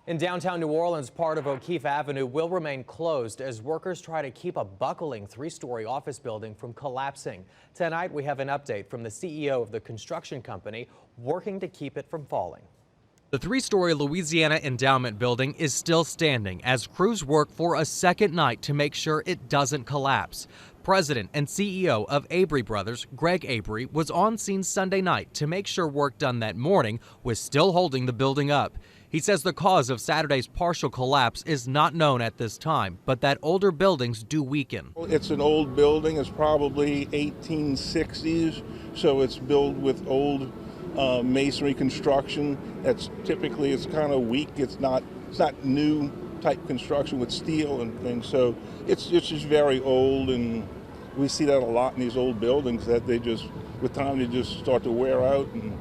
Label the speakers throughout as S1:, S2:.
S1: In downtown New Orleans, part of O'Keefe Avenue will remain closed as workers try to keep a buckling three-story office building from collapsing. Tonight, we have an update from the CEO of the construction company working to keep it from falling. The three-story Louisiana Endowment Building is still standing as crews work for a second night to make sure it doesn't collapse. President and CEO of Abry Brothers, Greg Abry, was on scene Sunday night to make sure work done that morning was still holding the building up. He says the cause of Saturday's partial collapse is not known at this time, but that older buildings do weaken.
S2: It's an old building. It's probably 1860s, so it's built with old masonry construction. That's typically, it's kind of weak. It's not new type construction with steel and things. So it's just very old, and we see that a lot in these old buildings that they just, with time, they just start to wear out and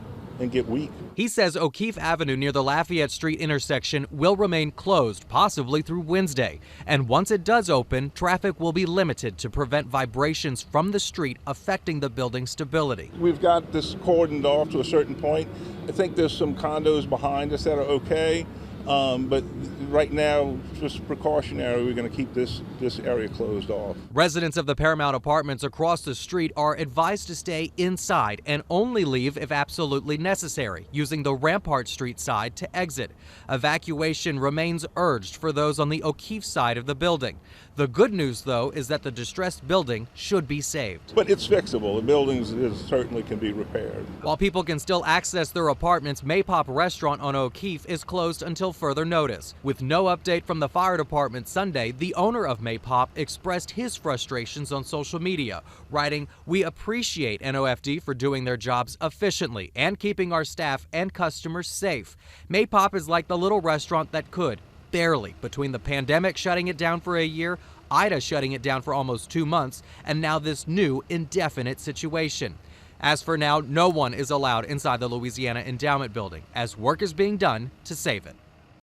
S2: get weak.
S1: He says O'Keefe Avenue near the Lafayette Street intersection will remain closed, possibly through Wednesday. And once it does open, traffic will be limited to prevent vibrations from the street affecting the building's stability.
S2: We've got this cordoned off to a certain point. I think there's some condos behind us that are okay. But right now, just precautionary, we're going to keep this area closed off.
S1: Residents of the Paramount Apartments across the street are advised to stay inside and only leave if absolutely necessary, using the Rampart Street side to exit. Evacuation remains urged for those on the O'Keefe side of the building. The good news, though, is that the distressed building should be saved.
S2: But it's fixable. The buildings certainly can be repaired.
S1: While people can still access their apartments, Maypop Restaurant on O'Keefe is closed until further notice. With no update from the fire department Sunday, the owner of Maypop expressed his frustrations on social media, writing, "We appreciate NOFD for doing their jobs efficiently and keeping our staff and customers safe. Maypop is like the little restaurant that could, barely, between the pandemic shutting it down for a year, Ida shutting it down for almost 2 months, and now this new indefinite situation." As for now, no one is allowed inside the Louisiana Endowment Building as work is being done to save it.